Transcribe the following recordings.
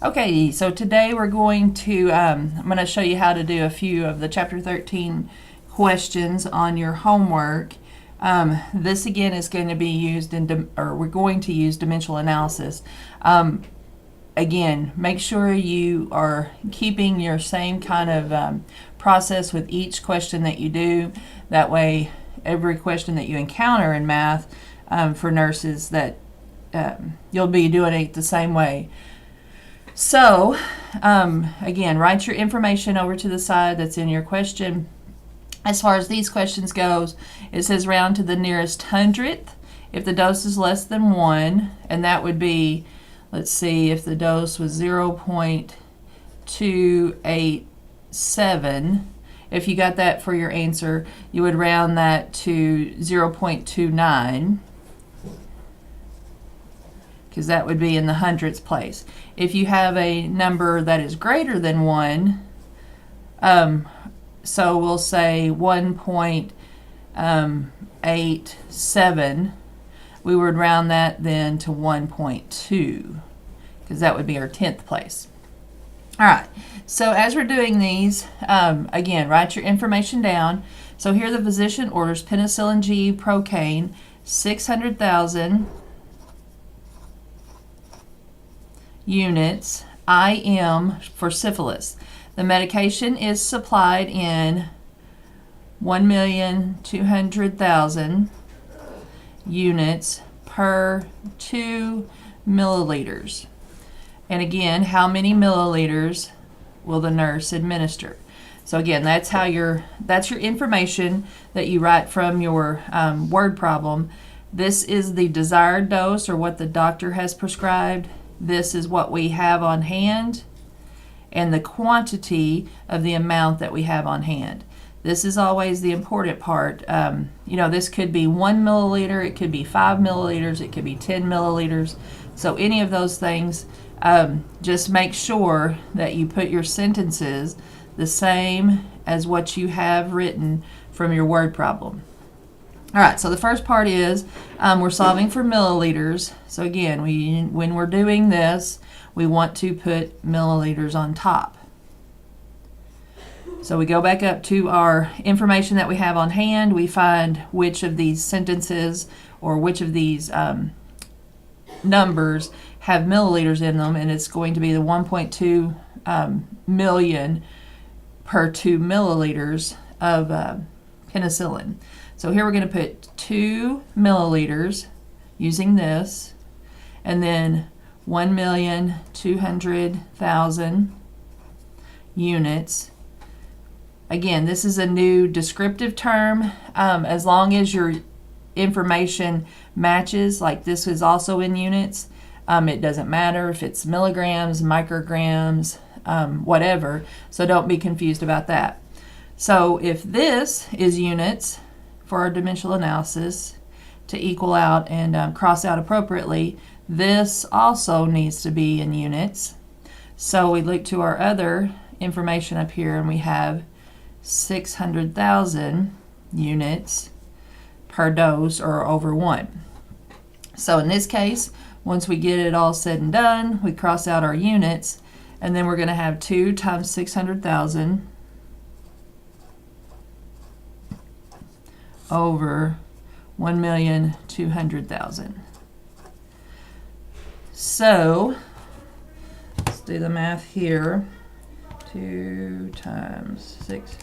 Okay, so today we're going to, I'm going to show you how to do a few of the Chapter 13 questions on your homework. This again is going to be used we're going to use dimensional analysis. Again, make sure you are keeping your same kind of process with each question that you do. That way, every question that you encounter in math for nurses, that you'll be doing it the same way. So, again, write your information over to the side that's in your question. As far as these questions goes, it says round to the nearest hundredth if the dose is less than 1, and that would be, let's see, if the dose was 0.287, if you got that for your answer, you would round that to 0.29. because that would be in the hundredths place. If you have a number that is greater than 1, so we'll say 1.87, we would round that then to 1.2, because that would be our 10th place. All right, so as we're doing these, again, write your information down. So here the physician orders penicillin G procaine, 600,000 units IM for syphilis. The medication is supplied in 1,200,000 units per 2 milliliters. And again, how many milliliters will the nurse administer? So again, that's your information that you write from your word problem. This is the desired dose, or what the doctor has prescribed. This is what we have on hand, and the quantity of the amount that we have on hand. This is always the important part. This could be 1 milliliter, it could be 5 milliliters, it could be 10 milliliters. So any of those things, just make sure that you put your sentences the same as what you have written from your word problem. All right, so the first part is we're solving for milliliters. So again, when we're doing this, we want to put milliliters on top. So we go back up to our information that we have on hand. We find which of these sentences or which of these numbers have milliliters in them, and it's going to be the 1.2 million per 2 milliliters of penicillin. So here we're going to put 2 milliliters using this, and then 1,200,000 units. Again, this is a new descriptive term. As long as your information matches, like this is also in units, it doesn't matter if it's milligrams, micrograms, whatever. So don't be confused about that. So if this is units for our dimensional analysis to equal out and cross out appropriately, this also needs to be in units. So we look to our other information up here, and we have 600,000 units per dose, or over 1. So in this case, once we get it all said and done, we cross out our units, and then we're going to have 2 times 600,000 over 1,200,000. So let's do the math here. 2 times 6.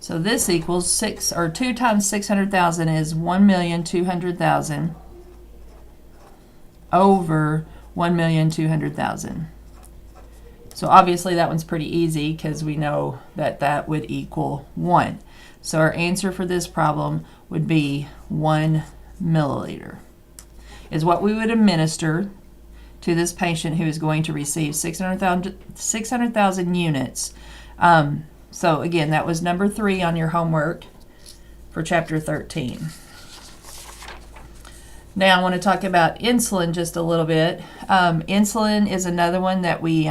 So this equals 6, or 2 times 600,000 is 1,200,000 over 1,200,000. So obviously that one's pretty easy because we know that that would equal 1. So our answer for this problem would be 1 milliliter is what we would administer to this patient who is going to receive 600,000 units. So again, that was number 3 on your homework for Chapter 13. Now I want to talk about insulin just a little bit. Insulin is another one that we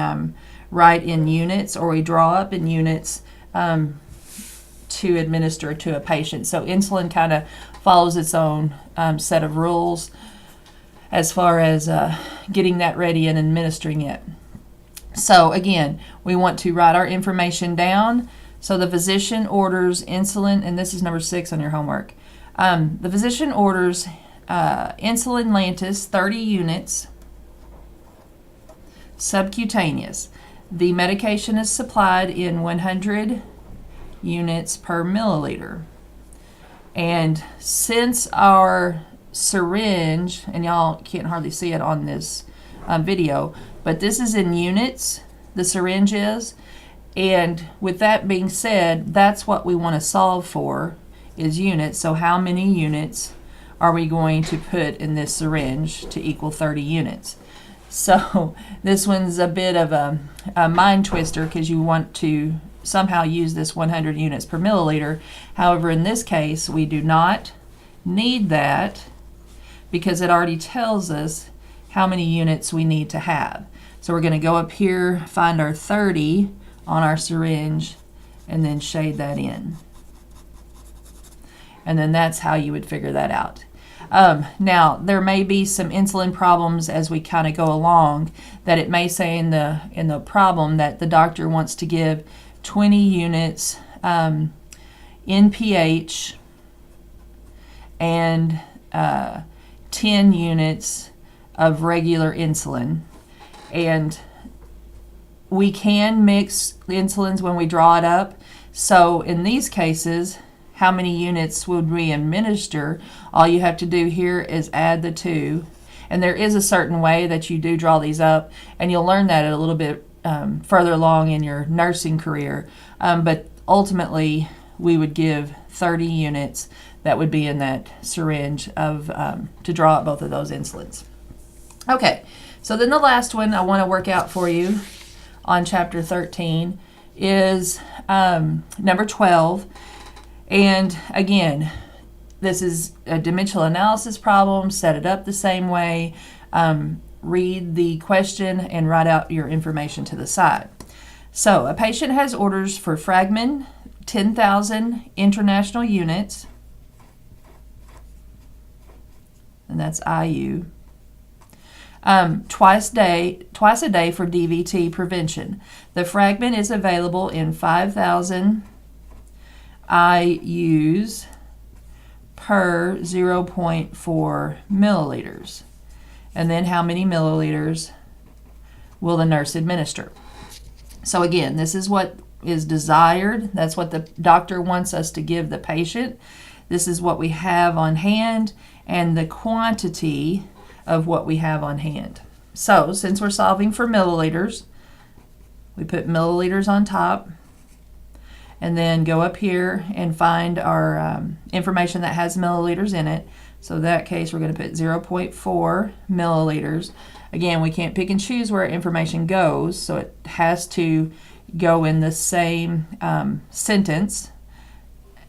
write in units, or we draw up in units to administer to a patient. So insulin kind of follows its own set of rules. as far as getting that ready and administering it. So again, we want to write our information down. So the physician orders insulin, and this is number 6 on your homework. The physician orders insulin Lantus 30 units, subcutaneous. The medication is supplied in 100 units per milliliter. And since our syringe, and y'all can't hardly see it on this video, but this is in units, the syringe is. And with that being said, that's what we want to solve for, is units. So how many units are we going to put in this syringe to equal 30 units? So this one's a bit of a mind twister, because you want to somehow use this 100 units per milliliter. However, in this case, we do not need that, because it already tells us how many units we need to have. So we're going to go up here, find our 30 on our syringe, and then shade that in. And then that's how you would figure that out. Now, there may be some insulin problems as we kind of go along, that it may say in the problem that the doctor wants to give 20 units NPH and 10 units of regular insulin. And we can mix insulins when we draw it up. So in these cases, how many units would we administer? All you have to do here is add the 2. And there is a certain way that you do draw these up, and you'll learn that a little bit further along in your nursing career. But ultimately, we would give 30 units that would be in that syringe of to draw up both of those insulins. Okay, so then the last one I want to work out for you on chapter 13 is number 12. And again, this is a dimensional analysis problem. Set it up the same way. Read the question and write out your information to the side. So a patient has orders for Fragmin 10,000 international units, and that's IU. Twice a day for DVT prevention. The Fragmin is available in 5,000 IUs per 0.4 milliliters. And then how many milliliters will the nurse administer? So again, this is what is desired. That's what the doctor wants us to give the patient. This is what we have on hand and the quantity of what we have on hand. So since we're solving for milliliters, we put milliliters on top, and then go up here and find our information that has milliliters in it. So in that case, we're going to put 0.4 milliliters. Again, we can't pick and choose where information goes, so it has to go in the same sentence.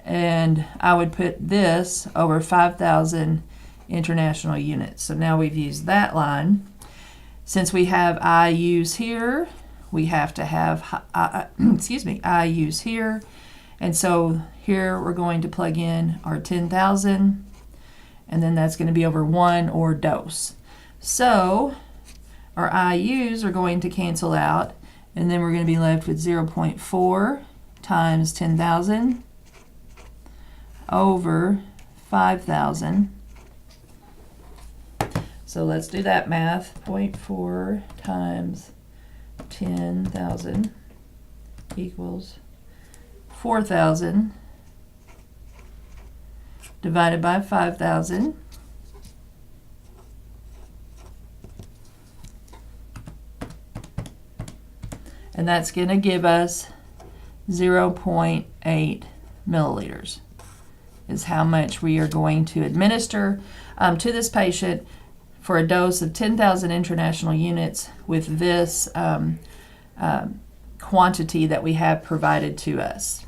And I would put this over 5,000 international units. So now we've used that line. Since we have IUs here, we have to have IUs here. And so here we're going to plug in our 10,000, and then that's going to be over 1 or dose. So our IUs are going to cancel out, and then we're going to be left with 0.4 times 10,000 over 5,000. So let's do that math. 0.4 times 10,000 equals 4,000 divided by 5,000. And that's going to give us 0.8 milliliters is how much we are going to administer to this patient for a dose of 10,000 international units with this quantity that we have provided to us.